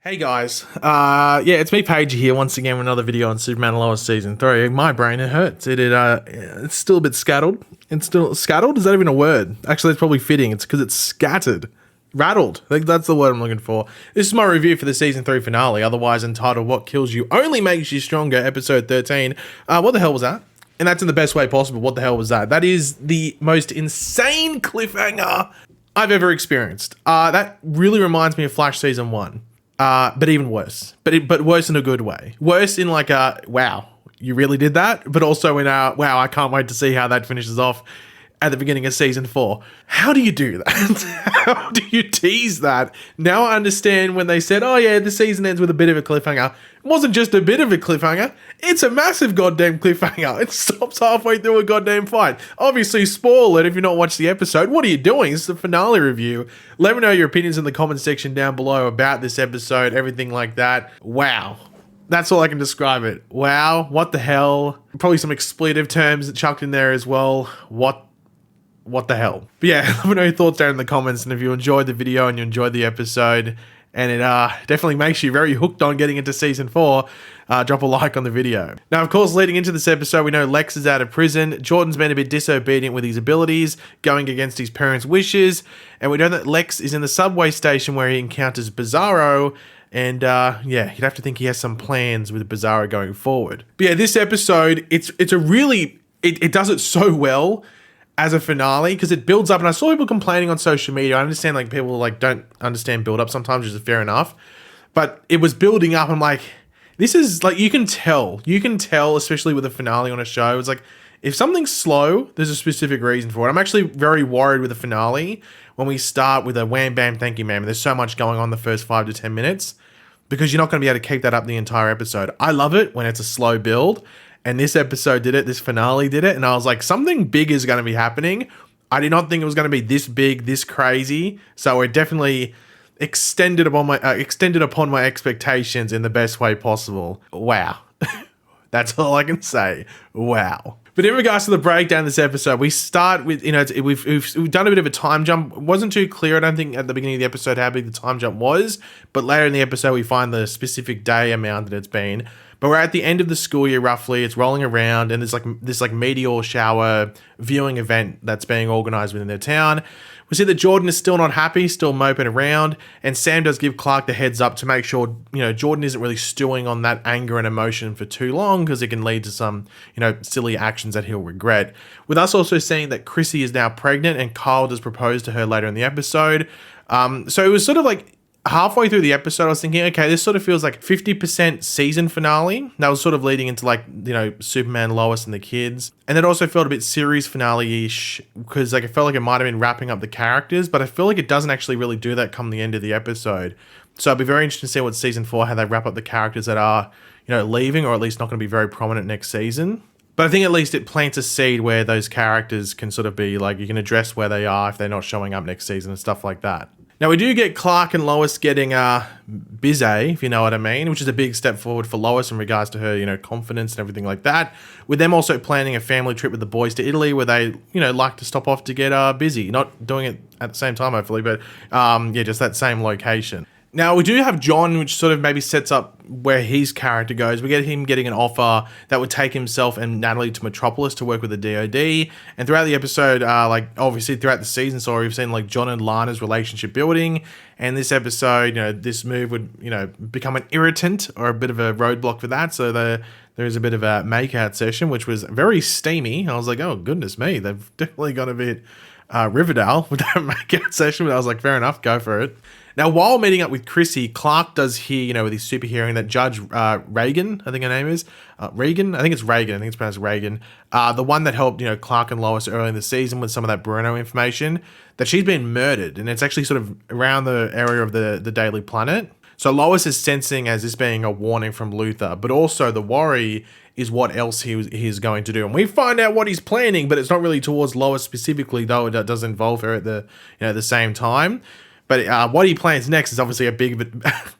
Hey guys, it's me Pagey here once again with another video on Superman Lois Season 3. My brain, it hurts. It's still a bit scattered. It's still, scattered? Is that even a word? Actually, it's probably fitting. It's because it's scattered. Rattled. I think that's the word I'm looking for. This is my review for the Season 3 finale, otherwise entitled What Kills You Only Makes You Stronger, Episode 13. What the hell was that? And that's in the best way possible. What the hell was that? That is the most insane cliffhanger I've ever experienced. That really reminds me of Flash Season 1. But even worse. But worse in a good way. Worse in like a, wow, you really did that? But also in a, wow, I can't wait to see how that finishes off at the beginning of Season 4. How do you do that? How do you tease that? Now I understand when they said, oh yeah, the season ends with a bit of a cliffhanger. It wasn't just a bit of a cliffhanger. It's a massive goddamn cliffhanger. It stops halfway through a goddamn fight. Obviously, spoil it if you've not watched the episode. What are you doing? This is the finale review. Let me know your opinions in the comment section down below about this episode, everything like that. Wow. That's all I can describe it. Wow. What the hell? Probably some expletive terms chucked in there as well. What the hell? But yeah, let me know your thoughts down in the comments, and if you enjoyed the video and you enjoyed the episode, and it definitely makes you very hooked on getting into Season 4, drop a like on the video. Now, of course, leading into this episode, we know Lex is out of prison. Jordan's been a bit disobedient with his abilities, going against his parents' wishes, and we know that Lex is in the subway station where he encounters Bizarro, and yeah, you'd have to think he has some plans with Bizarro going forward. But yeah, this episode, it's a really, it does it so well as a finale, because it builds up, and I saw people complaining on social media. I understand like people like don't understand build up sometimes, which is fair enough, but it was building up. I'm like, this is like, you can tell, especially with a finale on a show. It's like, if something's slow, there's a specific reason for it. I'm actually very worried with the finale when we start with a wham bam thank you ma'am. There's so much going on the first 5 to 10 minutes, because you're not going to be able to keep that up the entire episode. I love it when it's a slow build. And this episode did it, this finale did it, and I was like, something big is going to be happening. I did not think it was going to be this big, this crazy, so it definitely extended upon my expectations in the best way possible. Wow. That's all I can say. Wow. But in regards to the breakdown of this episode, we start with, you know, we've done a bit of a time jump. It wasn't too clear, I don't think, at the beginning of the episode how big the time jump was, but later in the episode we find the specific day amount that it's been. But we're at the end of the school year, roughly. It's rolling around, and there's like this like meteor shower viewing event that's being organized within their town. We see that Jordan is still not happy, still moping around, and Sam does give Clark the heads up to make sure, you know, Jordan isn't really stewing on that anger and emotion for too long, because it can lead to some, you know, silly actions that he'll regret. With us also seeing that Chrissy is now pregnant, and Kyle does propose to her later in the episode. So it was sort of like, halfway through the episode, I was thinking, okay, this sort of feels like 50% season finale. That was sort of leading into like, you know, Superman, Lois, and the kids. And it also felt a bit series finale-ish, because like it felt like it might have been wrapping up the characters, but I feel like it doesn't actually really do that come the end of the episode. So I'll be very interested to see what Season 4, how they wrap up the characters that are, you know, leaving, or at least not going to be very prominent next season. But I think at least it plants a seed where those characters can sort of be like, you can address where they are if they're not showing up next season and stuff like that. Now, we do get Clark and Lois getting busy, if you know what I mean, which is a big step forward for Lois in regards to her, you know, confidence and everything like that. With them also planning a family trip with the boys to Italy, where they, you know, like to stop off to get busy. Not doing it at the same time, hopefully, but yeah, just that same location. Now, we do have John, which sort of maybe sets up where his character goes. We get him getting an offer that would take himself and Natalie to Metropolis to work with the DOD. And throughout the episode, like obviously throughout the season, so we've seen like John and Lana's relationship building. And this episode, you know, this move would, you know, become an irritant or a bit of a roadblock for that. So there is a bit of a makeout session, which was very steamy. I was like, oh, goodness me, they've definitely got a bit Riverdale with that makeout session. But I was like, fair enough, go for it. Now, while meeting up with Chrissy, Clark does hear, you know, with his super hearing that Judge Reagan, I think her name is, Reagan, I think it's Reagan, I think it's pronounced Reagan, the one that helped, you know, Clark and Lois early in the season with some of that Bruno information, that she's been murdered, and it's actually sort of around the area of the Daily Planet. So Lois is sensing as this being a warning from Luthor, but also the worry is what else he's going to do. And we find out what he's planning, but it's not really towards Lois specifically, though it does involve her at the, you know, the same time. But what he plans next is obviously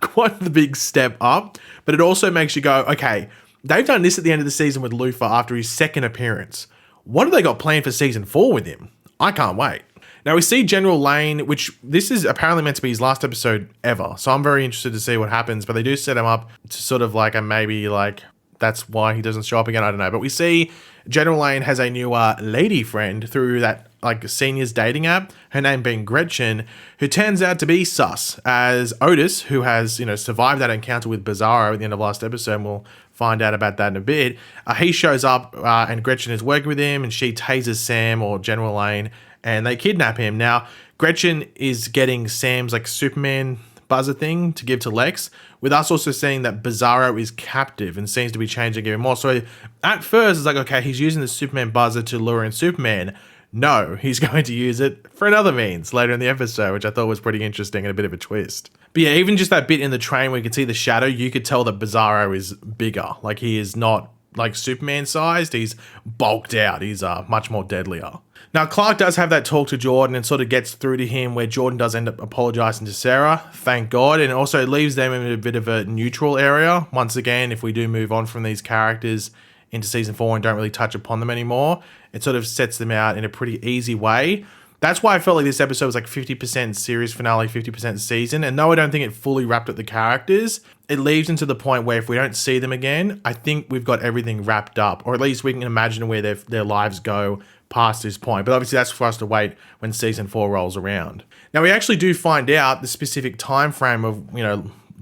quite the big step up. But it also makes you go, okay, they've done this at the end of the season with Luthor after his second appearance. What have they got planned for Season 4 with him? I can't wait. Now we see General Lane, which this is apparently meant to be his last episode ever. So I'm very interested to see what happens, but they do set him up to sort of like a maybe like that's why he doesn't show up again. I don't know. But we see General Lane has a new lady friend through that like seniors dating app, her name being Gretchen, who turns out to be sus, as Otis, who has, survived that encounter with Bizarro at the end of last episode, and we'll find out about that in a bit. He shows up and Gretchen is working with him, and she tases Sam or General Lane, and they kidnap him. Now, Gretchen is getting Sam's like Superman buzzer thing to give to Lex, with us also seeing that Bizarro is captive and seems to be changing even more. So at first, it's like, okay, he's using the Superman buzzer to lure in Superman. No, he's going to use it for another means later in the episode, which I thought was pretty interesting and a bit of a twist. But yeah, even just that bit in the train where you could see the shadow, you could tell that Bizarro is bigger. Like, he is not like Superman sized, he's bulked out, he's much more deadlier. Now, Clark does have that talk to Jordan and sort of gets through to him, where Jordan does end up apologizing to Sarah, thank God, and also leaves them in a bit of a neutral area. Once again, if we do move on from these characters into season 4 and don't really touch upon them anymore, it sort of sets them out in a pretty easy way. That's why I felt like this episode was like 50% series finale, 50% season. And though I don't think it fully wrapped up the characters, it leaves them to the point where if we don't see them again, I think we've got everything wrapped up, or at least we can imagine where their lives go past this point. But obviously that's for us to wait when season 4 rolls around. Now, we actually do find out the specific time frame of,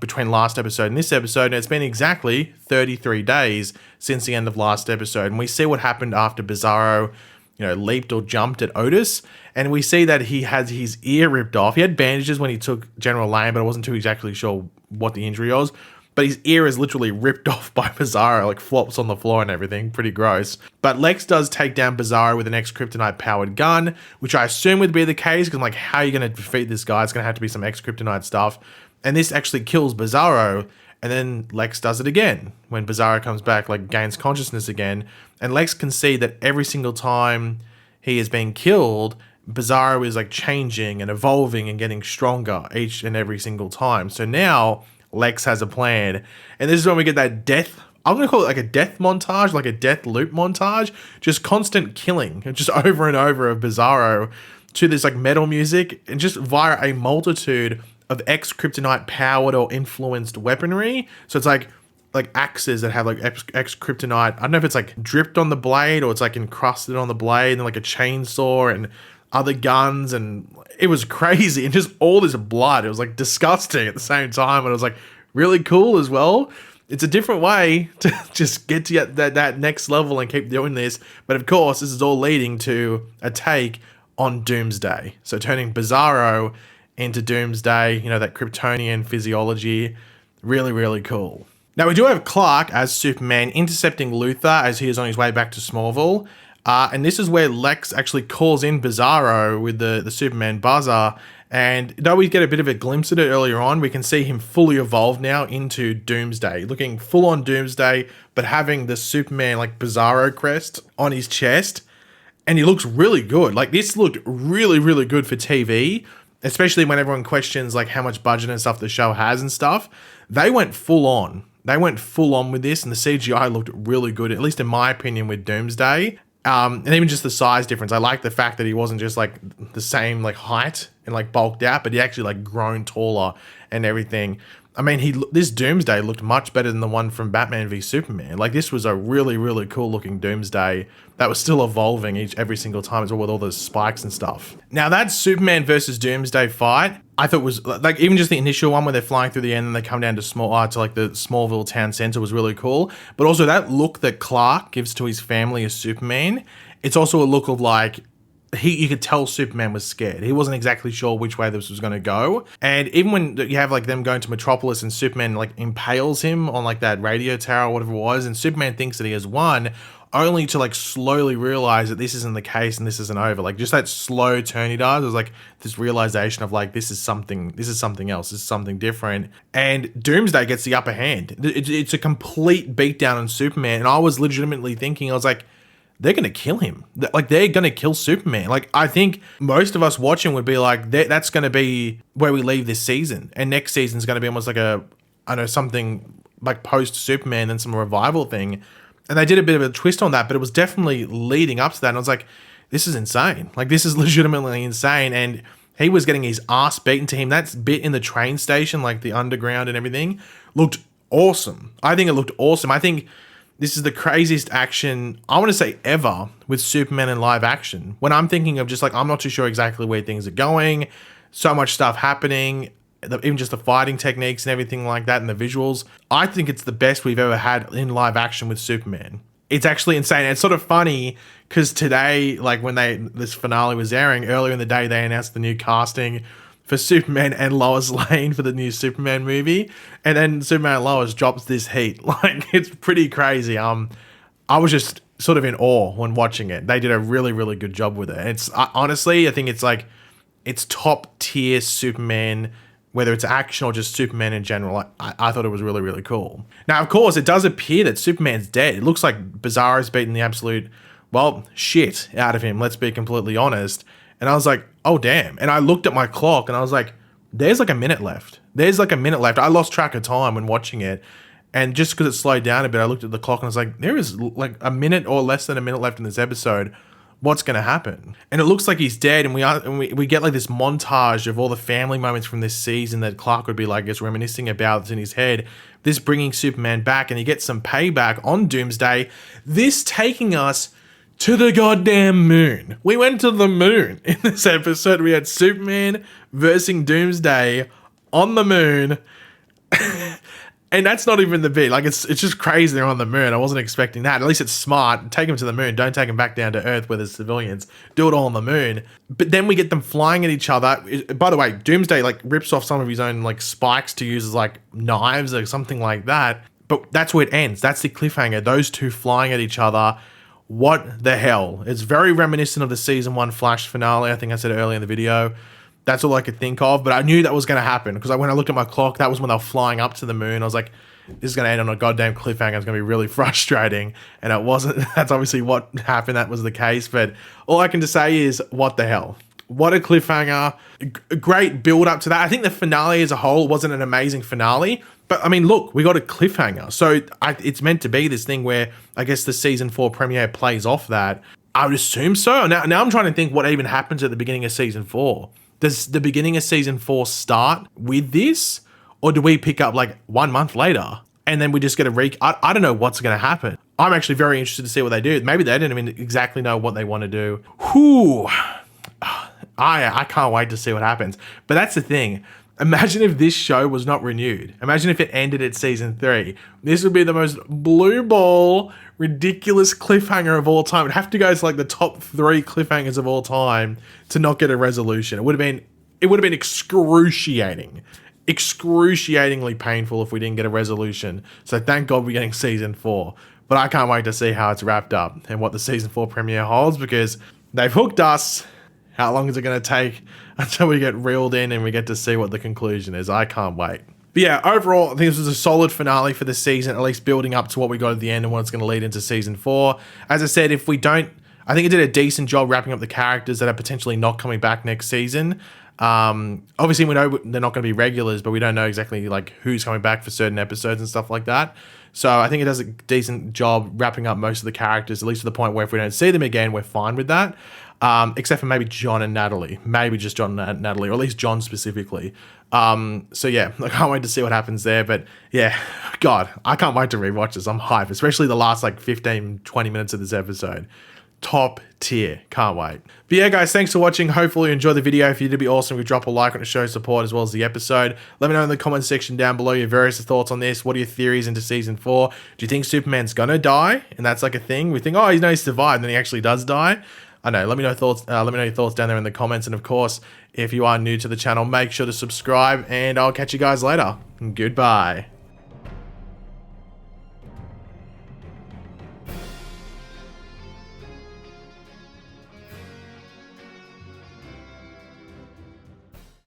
between last episode and this episode, and it's been exactly 33 days since the end of last episode. And we see what happened after Bizarro, leaped or jumped at Otis, and we see that he has his ear ripped off. He had bandages when he took General Lane, but I wasn't too exactly sure what the injury was. But his ear is literally ripped off by Bizarro, like flops on the floor and everything. Pretty gross. But Lex does take down Bizarro with an X-Kryptonite powered gun, which I assume would be the case, because I'm like, how are you going to defeat this guy? It's going to have to be some X-Kryptonite stuff. And this actually kills Bizarro, and then Lex does it again. When Bizarro comes back, like gains consciousness again, and Lex can see that every single time he is being killed, Bizarro is like changing and evolving and getting stronger each and every single time. So now Lex has a plan, and this is when we get that death, I'm going to call it like a death montage, like a death loop montage, just constant killing, just over and over of Bizarro to this like metal music, and just via a multitude of X-Kryptonite powered or influenced weaponry. So it's like axes that have like X-Kryptonite, I don't know if it's like dripped on the blade or it's like encrusted on the blade, and like a chainsaw and other guns, and it was crazy, and just all this blood. It was like disgusting at the same time, and it was like really cool as well. It's a different way to just get to that next level and keep doing this. But of course, this is all leading to a take on Doomsday. So turning Bizarro into Doomsday, that Kryptonian physiology, really, really cool. Now, we do have Clark as Superman intercepting Luthor as he is on his way back to Smallville. And this is where Lex actually calls in Bizarro with the Superman buzzer. And though we get a bit of a glimpse at it earlier on, we can see him fully evolved now into Doomsday, looking full on Doomsday, but having the Superman like Bizarro crest on his chest. And he looks really good. Like, this looked really, really good for TV, especially when everyone questions like how much budget and stuff the show has and stuff. They went full on. They went full on with this, and the CGI looked really good, at least in my opinion, with Doomsday. And even just the size difference. I like the fact that he wasn't just like the same like height and like bulked out, but he actually like grown taller and everything. I mean, this Doomsday looked much better than the one from Batman v Superman. Like, this was a really, really cool looking Doomsday that was still evolving every single time as well, with all those spikes and stuff. Now, that Superman versus Doomsday fight, I thought was like, even just the initial one where they're flying through the end and they come down to like the Smallville town center was really cool. But also that look that Clark gives to his family as Superman, it's also a look of like, you could tell Superman was scared. He wasn't exactly sure which way this was going to go. And even when you have like them going to Metropolis and Superman like impales him on like that radio tower or whatever it was, and Superman thinks that he has won, only to like slowly realize that this isn't the case and this isn't over. Like, just that slow turn he does is like this realization of like, this is something else, this is something different. And Doomsday gets the upper hand. It's a complete beatdown on Superman. And I was legitimately thinking, I was like, they're going to kill him. Like, they're going to kill Superman. Like, I think most of us watching would be like, that's going to be where we leave this season. And next season's going to be almost like something like post-Superman and some revival thing. And they did a bit of a twist on that, but it was definitely leading up to that. And I was like, this is insane. Like, this is legitimately insane. And he was getting his ass beaten to him. That bit in the train station, like the underground and everything, looked awesome. I think it looked awesome. I think this is the craziest action, I want to say, ever with Superman in live action. When I'm thinking of just like, I'm not too sure exactly where things are going, so much stuff happening, even just the fighting techniques and everything like that and the visuals. I think it's the best we've ever had in live action with Superman. It's actually insane. And it's sort of funny because today, like when this finale was airing, earlier in the day, they announced the new casting for Superman and Lois Lane for the new Superman movie. And then Superman and Lois drops this heat. Like, it's pretty crazy. I was just sort of in awe when watching it. They did a really, really good job with it. It's honestly, I think it's like, it's top tier Superman, whether it's action or just Superman in general. I thought it was really, really cool. Now, of course, it does appear that Superman's dead. It looks like Bizarro's beaten the absolute, well, shit out of him. Let's be completely honest. And I was like, oh, damn. And I looked at my clock and I was like, there's like a minute left. There's like a minute left. I lost track of time when watching it. And just because it slowed down a bit, I looked at the clock and I was like, there is like a minute or less than a minute left in this episode. What's going to happen? And it looks like he's dead. And we get like this montage of all the family moments from this season that Clark would be like, just reminiscing about in his head. This bringing Superman back, and he gets some payback on Doomsday. This taking us to the goddamn moon. We went to the moon in this episode. We had Superman versus Doomsday on the moon. And that's not even the bit. Like, it's just crazy they're on the moon. I wasn't expecting that. At least it's smart. Take them to the moon. Don't take them back down to Earth where there's civilians. Do it all on the moon. But then we get them flying at each other. By the way, Doomsday like rips off some of his own like spikes to use as like knives or something like that. But that's where it ends. That's the cliffhanger. Those two flying at each other. What the hell? It's very reminiscent of the season 1 Flash finale. I think I said it earlier in the video. That's all I could think of, but I knew that was going to happen because when I looked at my clock, that was when they were flying up to the moon. I was like, this is going to end on a goddamn cliffhanger. It's going to be really frustrating. And it wasn't. That's obviously what happened. That was the case. But all I can just say is, what the hell? What a cliffhanger. A great build up to that. I think the finale as a whole wasn't an amazing finale. But I mean, look, we got a cliffhanger. So it's meant to be this thing where I guess the season 4 premiere plays off that. I would assume so. Now I'm trying to think what even happens at the beginning of season 4. Does the beginning of season 4 start with this? Or do we pick up like 1 month later and then we just get a I don't know what's going to happen. I'm actually very interested to see what they do. Maybe they didn't even exactly know what they want to do. Whew. I can't wait to see what happens. But that's the thing. Imagine if this show was not renewed. Imagine if it ended at season 3. This would be the most blue ball, ridiculous cliffhanger of all time. It'd have to go to like the top 3 cliffhangers of all time to not get a resolution. It would have been excruciatingly painful if we didn't get a resolution. So thank God we're getting season 4. But I can't wait to see how it's wrapped up and what the season 4 premiere holds, because they've hooked us. How long is it going to take until we get reeled in and we get to see what the conclusion is? I can't wait. But yeah, overall, I think this was a solid finale for the season, at least building up to what we got at the end and what it's going to lead into season 4. As I said, if we don't, I think it did a decent job wrapping up the characters that are potentially not coming back next season. Obviously, we know they're not going to be regulars, but we don't know exactly like who's coming back for certain episodes and stuff like that. So I think it does a decent job wrapping up most of the characters, at least to the point where if we don't see them again, we're fine with that. Except for maybe John and Natalie. Maybe just John and Natalie, or at least John specifically. So yeah, I can't wait to see what happens there. But yeah, God, I can't wait to rewatch this. I'm hyped, especially the last like 15, 20 minutes of this episode. Top tier. Can't wait. But yeah, guys, thanks for watching. Hopefully you enjoyed the video. If you did, be awesome if you drop a like on it to show support as well as the episode. Let me know in the comment section down below your various thoughts on this. What are your theories into season 4? Do you think Superman's gonna die? And that's like a thing? We think, oh, he survived, and then he actually does die. I know. Let me know thoughts. Let me know your thoughts down there in the comments. And of course, if you are new to the channel, make sure to subscribe, and I'll catch you guys later. Goodbye.